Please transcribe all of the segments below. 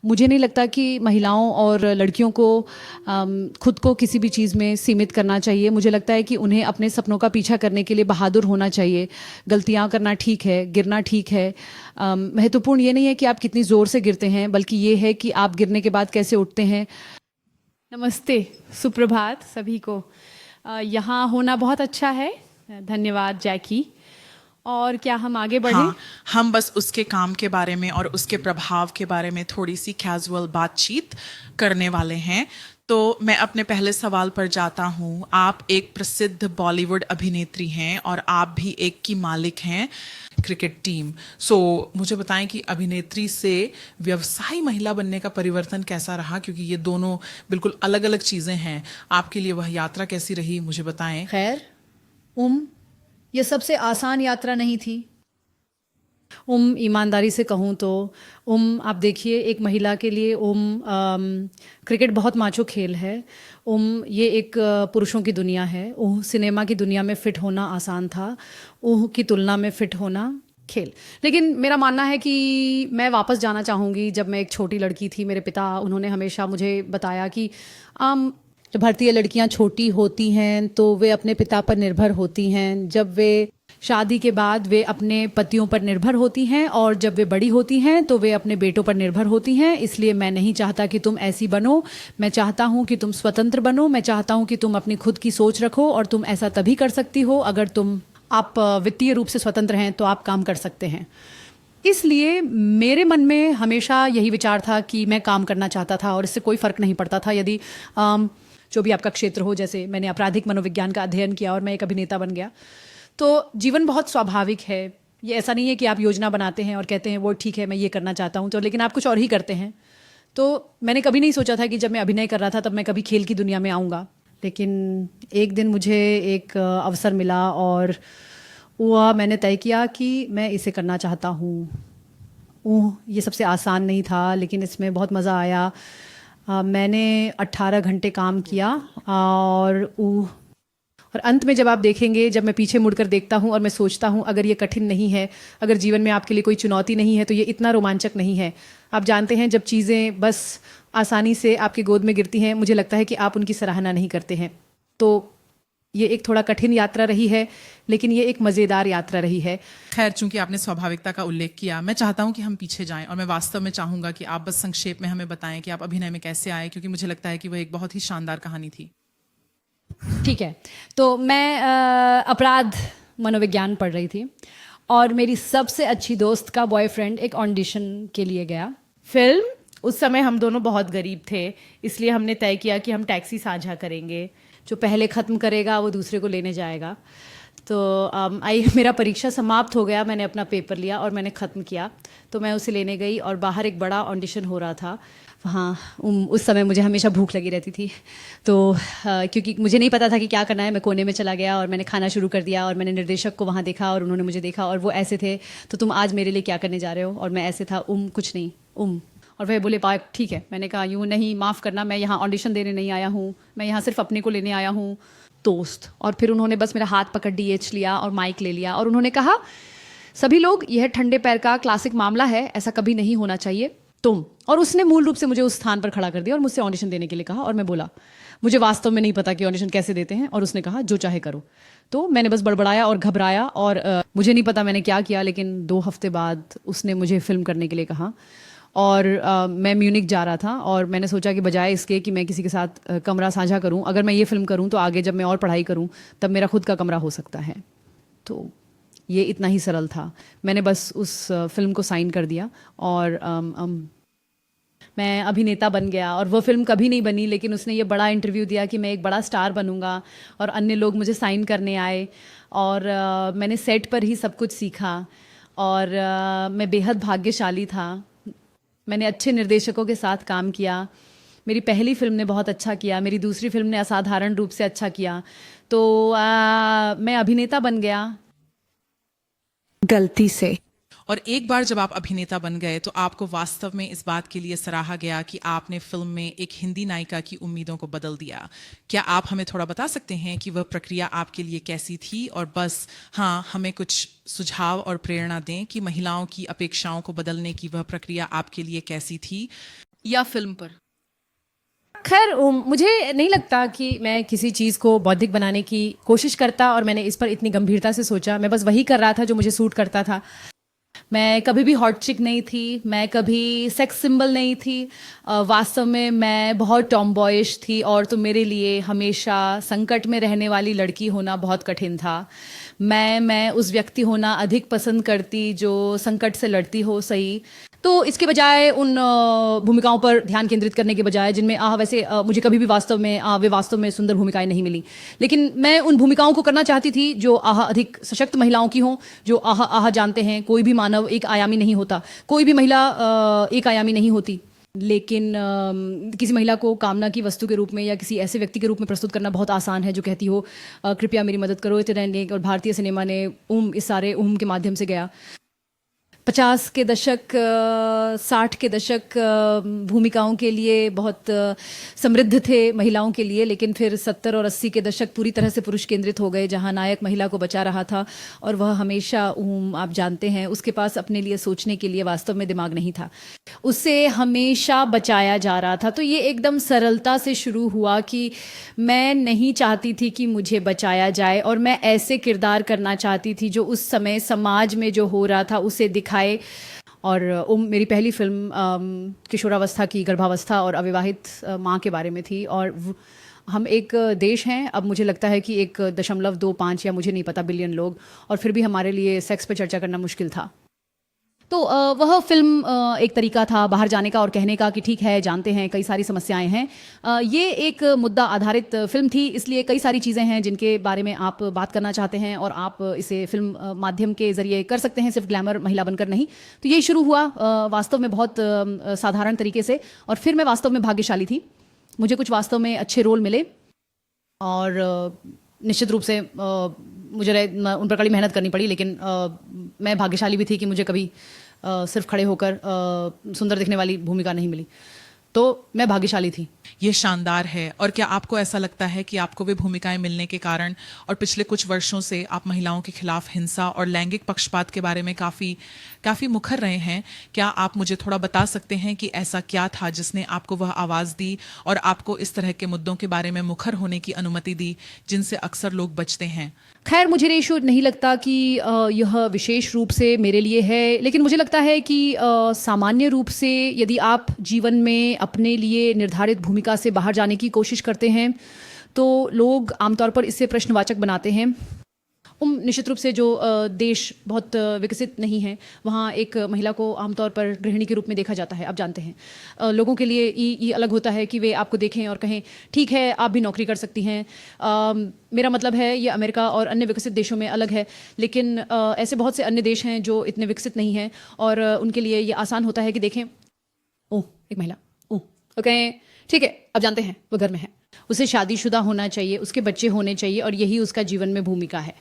मुझे नहीं लगता कि महिलाओं और लड़कियों को खुद को किसी भी चीज़ में सीमित करना चाहिए। मुझे लगता है कि उन्हें अपने सपनों का पीछा करने के लिए बहादुर होना चाहिए। गलतियाँ करना ठीक है, गिरना ठीक है। महत्वपूर्ण ये नहीं है कि आप कितनी ज़ोर से गिरते हैं, बल्कि ये है कि आप गिरने के बाद कैसे उठते हैं। नमस्ते, सुप्रभात सभी को। यहाँ होना बहुत अच्छा है। धन्यवाद जैकी। और क्या हम आगे बढ़ें? हाँ, हम बस उसके काम के बारे में और उसके प्रभाव के बारे में थोड़ी सी कैजुअल बातचीत करने वाले हैं। तो मैं अपने पहले सवाल पर जाता हूँ। आप एक प्रसिद्ध बॉलीवुड अभिनेत्री हैं और आप भी एक की मालिक हैं क्रिकेट टीम। मुझे बताएं कि अभिनेत्री से व्यवसायी महिला बनने का परिवर्तन कैसा रहा, क्योंकि ये दोनों बिल्कुल अलग अलग चीज़ें हैं। आपके लिए वह यात्रा कैसी रही, मुझे बताएं। खैर, ये सबसे आसान यात्रा नहीं थी। ईमानदारी से कहूँ तो आप देखिए, एक महिला के लिए क्रिकेट बहुत माचो खेल है। ये एक पुरुषों की दुनिया है। सिनेमा की दुनिया में फिट होना आसान था, की तुलना में फिट होना खेल। लेकिन मेरा मानना है कि मैं वापस जाना चाहूँगी जब मैं एक छोटी लड़की थी। मेरे पिता, उन्होंने हमेशा मुझे बताया कि जब भारतीय लड़कियां छोटी होती हैं तो वे अपने पिता पर निर्भर होती हैं। जब वे शादी के बाद वे अपने पतियों पर निर्भर होती हैं, और जब वे बड़ी होती हैं तो वे अपने बेटों पर निर्भर होती हैं। इसलिए मैं नहीं चाहता कि तुम ऐसी बनो। मैं चाहता हूँ कि तुम स्वतंत्र बनो। मैं चाहता हूँ कि तुम अपनी खुद की सोच रखो, और तुम ऐसा तभी कर सकती हो अगर आप वित्तीय रूप से स्वतंत्र हैं तो आप काम कर सकते हैं। इसलिए मेरे मन में हमेशा यही विचार था कि मैं काम करना चाहता था, और इससे कोई फ़र्क नहीं पड़ता था यदि जो भी आपका क्षेत्र हो। जैसे मैंने आपराधिक मनोविज्ञान का अध्ययन किया और मैं एक अभिनेता बन गया। तो जीवन बहुत स्वाभाविक है। ये ऐसा नहीं है कि आप योजना बनाते हैं और कहते हैं वो ठीक है, मैं ये करना चाहता हूँ, तो लेकिन आप कुछ और ही करते हैं। तो मैंने कभी नहीं सोचा था कि जब मैं अभिनय कर रहा था तब मैं कभी खेल की दुनिया में आऊँगा। लेकिन एक दिन मुझे एक अवसर मिला और मैंने तय किया कि मैं इसे करना चाहता हूँ। ये सबसे आसान नहीं था, लेकिन इसमें बहुत मज़ा आया। मैंने 18 घंटे काम किया, और अंत में जब आप देखेंगे, जब मैं पीछे मुड़कर देखता हूँ और मैं सोचता हूँ, अगर ये कठिन नहीं है, अगर जीवन में आपके लिए कोई चुनौती नहीं है, तो ये इतना रोमांचक नहीं है। आप जानते हैं, जब चीज़ें बस आसानी से आपकी गोद में गिरती हैं, मुझे लगता है कि आप उनकी सराहना नहीं करते हैं। तो ये एक थोड़ा कठिन यात्रा रही है, लेकिन ये एक मज़ेदार यात्रा रही है। खैर, चूंकि आपने स्वाभाविकता का उल्लेख किया, मैं चाहता हूं कि हम पीछे जाएं, और मैं वास्तव में चाहूंगा कि आप बस संक्षेप में हमें बताएं कि आप अभिनय में कैसे आए, क्योंकि मुझे लगता है कि वह एक बहुत ही शानदार कहानी थी। ठीक है, तो मैं अपराध मनोविज्ञान पढ़ रही थी, और मेरी सबसे अच्छी दोस्त का बॉयफ्रेंड एक ऑडिशन के लिए गया। फिल्म, उस समय हम दोनों बहुत गरीब थे, इसलिए हमने तय किया कि हम टैक्सी साझा करेंगे। जो पहले ख़त्म करेगा वो दूसरे को लेने जाएगा। तो मेरा परीक्षा समाप्त हो गया, मैंने अपना पेपर लिया और मैंने ख़त्म किया। तो मैं उसे लेने गई, और बाहर एक बड़ा ऑडिशन हो रहा था वहाँ। उस समय मुझे हमेशा भूख लगी रहती थी। तो क्योंकि मुझे नहीं पता था कि क्या करना है, मैं कोने में चला गया और मैंने खाना शुरू कर दिया, और मैंने निर्देशक को वहाँ देखा और उन्होंने मुझे देखा, और वो ऐसे थे, तो तुम आज मेरे लिए क्या करने जा रहे हो? और मैं ऐसे था, कुछ नहीं, और वह बोले, पा ठीक है। मैंने कहा, यूँ नहीं, माफ़ करना, मैं यहाँ ऑडिशन देने नहीं आया हूँ, मैं यहाँ सिर्फ अपने को लेने आया हूँ, दोस्त। और फिर उन्होंने बस मेरा हाथ पकड़ डीएच लिया और माइक ले लिया, और उन्होंने कहा, सभी लोग, यह ठंडे पैर का क्लासिक मामला है, ऐसा कभी नहीं होना चाहिए, तुम। और उसने मूल रूप से मुझे उस स्थान पर खड़ा कर दिया और मुझसे ऑडिशन देने के लिए कहा। और मैं बोला, मुझे वास्तव में नहीं पता कि ऑडिशन कैसे देते हैं। और उसने कहा, जो चाहे करो। तो मैंने बस बड़बड़ाया और घबराया, और मुझे नहीं पता मैंने क्या किया, लेकिन 2 हफ्ते बाद उसने मुझे फिल्म करने के लिए कहा। और मैं म्यूनिक जा रहा था, और मैंने सोचा कि बजाय इसके कि मैं किसी के साथ कमरा साझा करूं, अगर मैं ये फिल्म करूं तो आगे जब मैं और पढ़ाई करूं तब मेरा खुद का कमरा हो सकता है। तो ये इतना ही सरल था। मैंने बस उस फिल्म को साइन कर दिया, और मैं अभिनेता बन गया। और वो फिल्म कभी नहीं बनी, लेकिन उसने ये बड़ा इंटरव्यू दिया कि मैं एक बड़ा स्टार बनूंगा, और अन्य लोग मुझे साइन करने आए, और मैंने सेट पर ही सब कुछ सीखा, और मैं बेहद भाग्यशाली था। मैंने अच्छे निर्देशकों के साथ काम किया। मेरी पहली फिल्म ने बहुत अच्छा किया, मेरी दूसरी फिल्म ने असाधारण रूप से अच्छा किया। तो मैं अभिनेता बन गया, गलती से। और एक बार जब आप अभिनेता बन गए तो आपको वास्तव में इस बात के लिए सराहा गया कि आपने फिल्म में एक हिंदी नायिका की उम्मीदों को बदल दिया। क्या आप हमें थोड़ा बता सकते हैं कि वह प्रक्रिया आपके लिए कैसी थी? और बस हाँ, हमें कुछ सुझाव और प्रेरणा दें कि महिलाओं की अपेक्षाओं को बदलने की वह प्रक्रिया आपके लिए कैसी थी। या फिल्म पर? खैर मुझे नहीं लगता कि मैं किसी चीज़ को बौद्धिक बनाने की कोशिश करता और मैंने इस पर इतनी गंभीरता से सोचा। मैं बस वही कर रहा था जो मुझे सूट करता था। मैं कभी भी हॉट चिक नहीं थी, मैं कभी सेक्स सिंबल नहीं थी। वास्तव में मैं बहुत टॉमबॉयिश थी और तो मेरे लिए हमेशा संकट में रहने वाली लड़की होना बहुत कठिन था। मैं उस व्यक्ति होना अधिक पसंद करती जो संकट से लड़ती हो सही। तो इसके बजाय उन भूमिकाओं पर ध्यान केंद्रित करने के बजाय जिनमें वैसे मुझे कभी भी वे वास्तव में सुंदर भूमिकाएं नहीं मिली, लेकिन मैं उन भूमिकाओं को करना चाहती थी जो अधिक सशक्त महिलाओं की हों, जो जानते हैं कोई भी मानव एक आयामी नहीं होता, कोई भी महिला एक आयामी नहीं होती। लेकिन किसी महिला को कामना की वस्तु के रूप में या किसी ऐसे व्यक्ति के रूप में प्रस्तुत करना बहुत आसान है जो कहती हो कृपया मेरी मदद करो, इतने। और भारतीय सिनेमा ने इस सारे के माध्यम से गया। 50 के दशक 60 के दशक भूमिकाओं के लिए बहुत समृद्ध थे महिलाओं के लिए, लेकिन फिर 70 और 80 के दशक पूरी तरह से पुरुष केंद्रित हो गए, जहां नायक महिला को बचा रहा था और वह हमेशा आप जानते हैं उसके पास अपने लिए सोचने के लिए वास्तव में दिमाग नहीं था, उसे हमेशा बचाया जा रहा था। तो ये एकदम सरलता से शुरू हुआ कि मैं नहीं चाहती थी कि मुझे बचाया जाए और मैं ऐसे किरदार करना चाहती थी जो उस समय समाज में जो हो रहा था उसे दिखाए। और मेरी पहली फिल्म किशोरावस्था की गर्भावस्था और अविवाहित माँ के बारे में थी। और हम एक देश हैं, अब मुझे लगता है कि 1.25 या मुझे नहीं पता बिलियन लोग, और फिर भी हमारे लिए सेक्स पे चर्चा करना मुश्किल था। तो वह फिल्म एक तरीका था बाहर जाने का और कहने का कि ठीक है, जानते हैं कई सारी समस्याएं हैं। ये एक मुद्दा आधारित फिल्म थी, इसलिए कई सारी चीज़ें हैं जिनके बारे में आप बात करना चाहते हैं और आप इसे फिल्म माध्यम के ज़रिए कर सकते हैं, सिर्फ ग्लैमर महिला बनकर नहीं। तो ये शुरू हुआ वास्तव में बहुत साधारण तरीके से, और फिर मैं वास्तव में भाग्यशाली थी, मुझे कुछ वास्तव में अच्छे रोल मिले और निश्चित रूप से मुझे उन पर कड़ी मेहनत करनी पड़ी, लेकिन मैं भाग्यशाली भी थी कि मुझे कभी सिर्फ खड़े होकर सुंदर दिखने वाली भूमिका नहीं मिली, तो मैं भाग्यशाली थी। ये शानदार है। और क्या आपको ऐसा लगता है कि आपको वे भूमिकाएं मिलने के कारण और पिछले कुछ वर्षों से आप महिलाओं के खिलाफ हिंसा और लैंगिक पक्षपात के बारे में काफ़ी मुखर रहे हैं? क्या आप मुझे थोड़ा बता सकते हैं कि ऐसा क्या था जिसने आपको वह आवाज़ दी और आपको इस तरह के मुद्दों के बारे में मुखर होने की अनुमति दी जिनसे अक्सर लोग बचते हैं? खैर मुझे रेशो नहीं लगता कि यह विशेष रूप से मेरे लिए है, लेकिन मुझे लगता है कि सामान्य रूप से यदि आप जीवन में अपने लिए निर्धारित भूमिका से बाहर जाने की कोशिश करते हैं तो लोग आमतौर पर इससे प्रश्नवाचक बनाते हैं। निश्चित रूप से जो देश बहुत विकसित नहीं है वहाँ एक महिला को आमतौर पर गृहिणी के रूप में देखा जाता है। आप जानते हैं लोगों के लिए ये अलग होता है कि वे आपको देखें और कहें ठीक है आप भी नौकरी कर सकती हैं। मेरा मतलब है ये अमेरिका और अन्य विकसित देशों में अलग है, लेकिन ऐसे बहुत से अन्य देश हैं जो इतने विकसित नहीं हैं और उनके लिए ये आसान होता है कि देखें ओह एक महिला, ओह ओके ठीक है, अब जानते हैं वो घर में है, उसे शादीशुदा होना चाहिए, उसके बच्चे होने चाहिए और यही उसका जीवन में भूमिका है।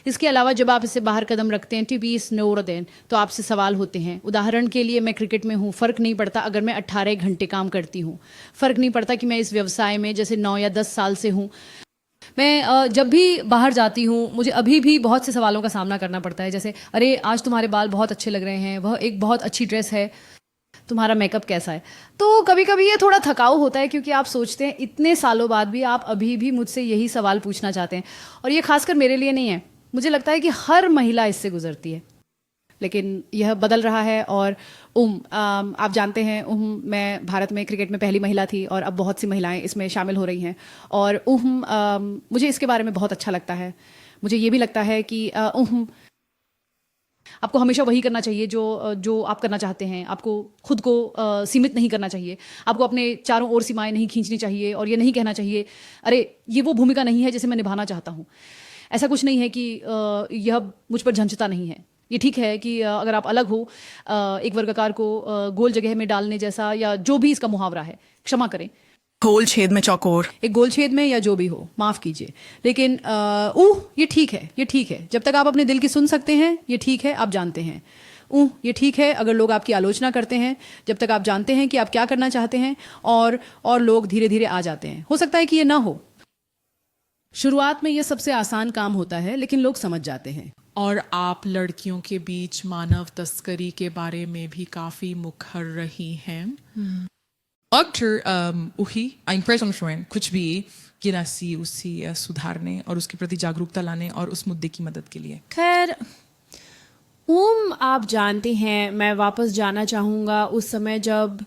इसके अलावा जब आप इससे बाहर कदम रखते हैं टू बी स्नोर देन, तो आपसे सवाल होते हैं। उदाहरण के लिए मैं क्रिकेट में हूँ, फ़र्क नहीं पड़ता अगर मैं 18 घंटे काम करती हूँ, फ़र्क नहीं पड़ता कि मैं इस व्यवसाय में जैसे 9 या 10 साल से हूँ। मैं जब भी बाहर जाती हूँ मुझे अभी भी बहुत से सवालों का सामना करना पड़ता है, जैसे अरे आज तुम्हारे बाल बहुत अच्छे लग रहे हैं, वह एक बहुत अच्छी ड्रेस है, तुम्हारा मेकअप कैसा है। तो कभी कभी ये थोड़ा थकाऊ होता है क्योंकि आप सोचते हैं इतने सालों बाद भी आप अभी भी मुझसे यही सवाल पूछना चाहते हैं, और ये खासकर मेरे लिए नहीं है, मुझे लगता है कि हर महिला इससे गुजरती है। लेकिन यह बदल रहा है और आप जानते हैं मैं भारत में क्रिकेट में पहली महिला थी और अब बहुत सी महिलाएं इसमें शामिल हो रही हैं और मुझे इसके बारे में बहुत अच्छा लगता है। मुझे ये भी लगता है कि आपको हमेशा वही करना चाहिए जो आप करना चाहते हैं। आपको खुद को सीमित नहीं करना चाहिए, आपको अपने चारों ओर सीमाएं नहीं खींचनी चाहिए और ये नहीं कहना चाहिए अरे ये वो भूमिका नहीं है जिसे मैं निभाना चाहता हूँ। ऐसा कुछ नहीं है कि यह मुझ पर झंझता नहीं है। ये ठीक है कि अगर आप अलग हो, एक वर्गाकार को गोल जगह में डालने जैसा या जो भी इसका मुहावरा है, क्षमा करें, गोल छेद में चौकोर, एक गोल छेद में या जो भी हो, माफ़ कीजिए, लेकिन ये ठीक है, ये ठीक है। जब तक आप अपने दिल की सुन सकते हैं ये ठीक है, आप जानते हैं। ये ठीक है अगर लोग आपकी आलोचना करते हैं, जब तक आप जानते हैं कि आप क्या करना चाहते हैं, और लोग धीरे धीरे आ जाते हैं। हो सकता है कि ये ना हो। शुरुआत में ये सबसे आसान काम होता है, लेकिन लोग समझ जाते हैं। और आप लड़कियों के बीच मानव तस्करी के बारे में भी काफ़ी मुखर रही हैं। Ogter uhi a impressão कुछ भी गिरासी उसी सुधारने और उसके प्रति जागरूकता लाने और उस मुद्दे की मदद के लिए. खैर आप जानते हैं मैं वापस जाना चाहूँगा उस समय जब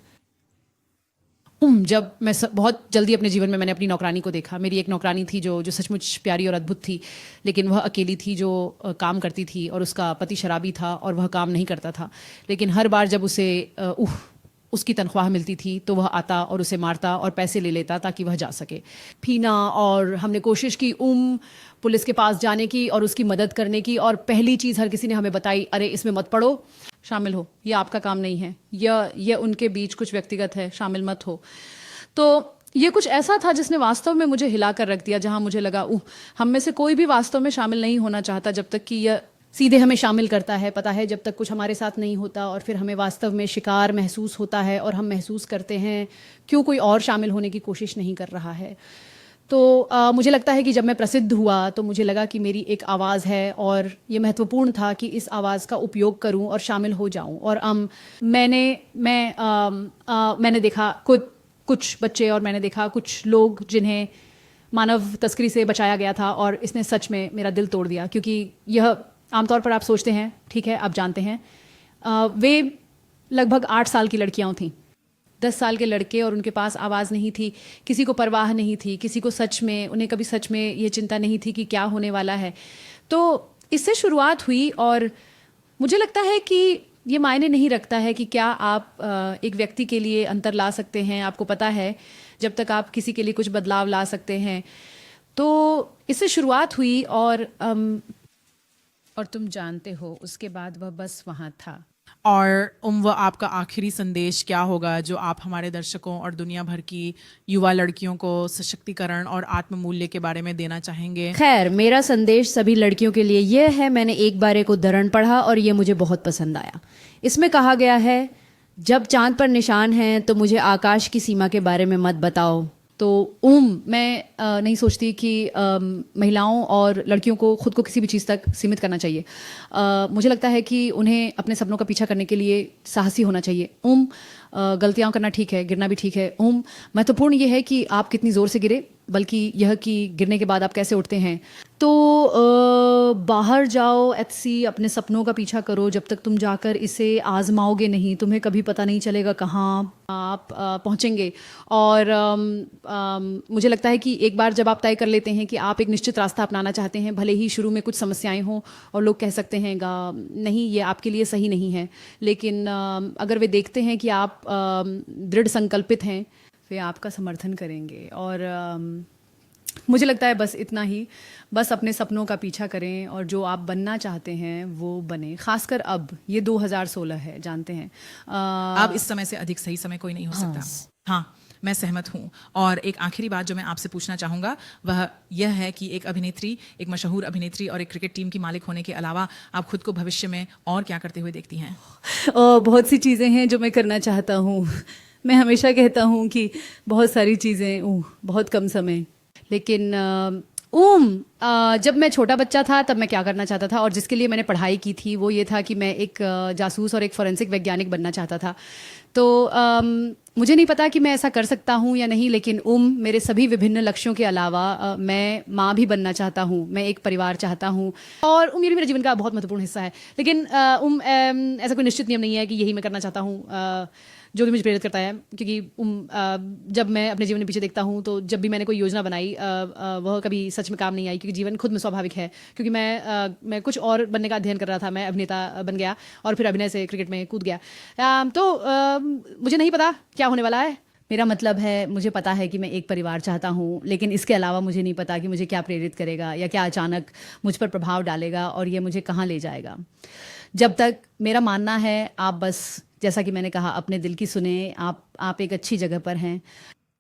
जब मैं बहुत जल्दी अपने जीवन में मैंने अपनी नौकरानी को देखा। मेरी एक नौकरानी थी जो सचमुच प्यारी और अद्भुत थी, लेकिन वह अकेली थी जो काम करती थी और उसका पति शराबी था और वह काम नहीं करता था। लेकिन हर बार जब उसे उसकी तनख्वाह मिलती थी तो वह आता और उसे मारता और पैसे ले लेता ताकि वह जा सके। पीना, और हमने कोशिश की पुलिस के पास जाने की और उसकी मदद करने की, और पहली चीज़ हर किसी ने हमें बताई, अरे इसमें मत पड़ो, शामिल हो, ये आपका काम नहीं है, यह उनके बीच कुछ व्यक्तिगत है, शामिल मत हो। तो ये कुछ ऐसा था जिसने वास्तव में मुझे हिला कर रख दिया, जहाँ मुझे लगा हम में से कोई भी वास्तव में शामिल नहीं होना चाहता जब तक कि यह सीधे हमें शामिल करता है। पता है, जब तक कुछ हमारे साथ नहीं होता और फिर हमें वास्तव में शिकार महसूस होता है और हम महसूस करते हैं क्यों कोई और शामिल होने की कोशिश नहीं कर रहा है। तो मुझे लगता है कि जब मैं प्रसिद्ध हुआ तो मुझे लगा कि मेरी एक आवाज़ है और ये महत्वपूर्ण था कि इस आवाज़ का उपयोग करूं और शामिल हो जाऊं। और मैंने देखा कुछ बच्चे, और मैंने देखा कुछ लोग जिन्हें मानव तस्करी से बचाया गया था, और इसने सच में मेरा दिल तोड़ दिया। क्योंकि यह आमतौर पर आप सोचते हैं, ठीक है, आप जानते हैं, वे लगभग 8 साल की लड़कियां थीं, 10 साल के लड़के, और उनके पास आवाज़ नहीं थी, किसी को परवाह नहीं थी, किसी को उन्हें कभी सच में ये चिंता नहीं थी कि क्या होने वाला है। तो इससे शुरुआत हुई, और मुझे लगता है कि ये मायने नहीं रखता है कि क्या आप एक व्यक्ति के लिए अंतर ला सकते हैं। आपको पता है, जब तक आप किसी के लिए कुछ बदलाव ला सकते हैं। तो इससे शुरुआत हुई, और तुम जानते हो उसके बाद वह बस वहाँ था। और वो आपका आखिरी संदेश क्या होगा जो आप हमारे दर्शकों और दुनिया भर की युवा लड़कियों को सशक्तिकरण और आत्ममूल्य के बारे में देना चाहेंगे? खैर, मेरा संदेश सभी लड़कियों के लिए यह है, मैंने एक बार एक उद्धरण पढ़ा और ये मुझे बहुत पसंद आया। इसमें कहा गया है, जब चांद पर निशान हैं तो मुझे आकाश की सीमा के बारे में मत बताओ। तो मैं नहीं सोचती कि महिलाओं और लड़कियों को खुद को किसी भी चीज़ तक सीमित करना चाहिए। मुझे लगता है कि उन्हें अपने सपनों का पीछा करने के लिए साहसी होना चाहिए। गलतियाँ करना ठीक है, गिरना भी ठीक है। महत्वपूर्ण ये है कि आप कितनी ज़ोर से गिरे, बल्कि यह कि गिरने के बाद आप कैसे उठते हैं। तो बाहर जाओ, अपने सपनों का पीछा करो। जब तक तुम जाकर इसे आजमाओगे नहीं, तुम्हें कभी पता नहीं चलेगा कहाँ आप पहुँचेंगे। और मुझे लगता है कि एक बार जब आप तय कर लेते हैं कि आप एक निश्चित रास्ता अपनाना चाहते हैं, भले ही शुरू में कुछ समस्याएं हों और लोग कह सकते हैं नहीं, ये आपके लिए सही नहीं है, लेकिन अगर वे देखते हैं कि आप दृढ़ संकल्पित हैं, वे आपका समर्थन करेंगे। और मुझे लगता है बस इतना ही, बस अपने सपनों का पीछा करें और जो आप बनना चाहते हैं वो बने। खासकर अब ये 2016 है, जानते हैं अब इस समय से अधिक सही समय कोई नहीं हो सकता। हाँ, मैं सहमत हूँ। और एक आखिरी बात जो मैं आपसे पूछना चाहूँगा वह यह है कि एक अभिनेत्री, एक मशहूर अभिनेत्री और एक क्रिकेट टीम की मालिक होने के अलावा आप खुद को भविष्य में और क्या करते हुए देखती हैं? बहुत सी चीज़ें हैं जो मैं करना चाहता हूँ। मैं हमेशा कहता हूँ कि बहुत सारी चीज़ें, बहुत कम समय। लेकिन जब मैं छोटा बच्चा था तब मैं क्या करना चाहता था, और जिसके लिए मैंने पढ़ाई की थी, वो ये था कि मैं एक जासूस और एक फॉरेंसिक वैज्ञानिक बनना चाहता था। तो मुझे नहीं पता कि मैं ऐसा कर सकता हूँ या नहीं, लेकिन मेरे सभी विभिन्न लक्ष्यों के अलावा मैं माँ भी बनना चाहता हूँ, मैं एक परिवार चाहता हूँ, और ये भी मेरे जीवन का बहुत महत्वपूर्ण हिस्सा है। लेकिन ऐसा कोई निश्चित नियम नहीं है कि यही मैं करना चाहता हूँ। जो भी मुझे प्रेरित करता है, क्योंकि जब मैं अपने जीवन में पीछे देखता हूँ तो जब भी मैंने कोई योजना बनाई वह कभी सच में काम नहीं आई, क्योंकि जीवन खुद में स्वाभाविक है। क्योंकि मैं कुछ और बनने का अध्ययन कर रहा था, मैं अभिनेता बन गया और फिर अभिनय से क्रिकेट में कूद गया। तो मुझे नहीं पता क्या होने वाला है। मेरा मतलब है, मुझे पता है कि मैं एक परिवार चाहता हूँ, लेकिन इसके अलावा मुझे नहीं पता कि मुझे क्या प्रेरित करेगा या क्या अचानक मुझ पर प्रभाव डालेगा और ये मुझे कहाँ ले जाएगा। जब तक मेरा मानना है, आप बस, जैसा कि मैंने कहा, अपने दिल की सुने। आप एक अच्छी जगह पर हैं।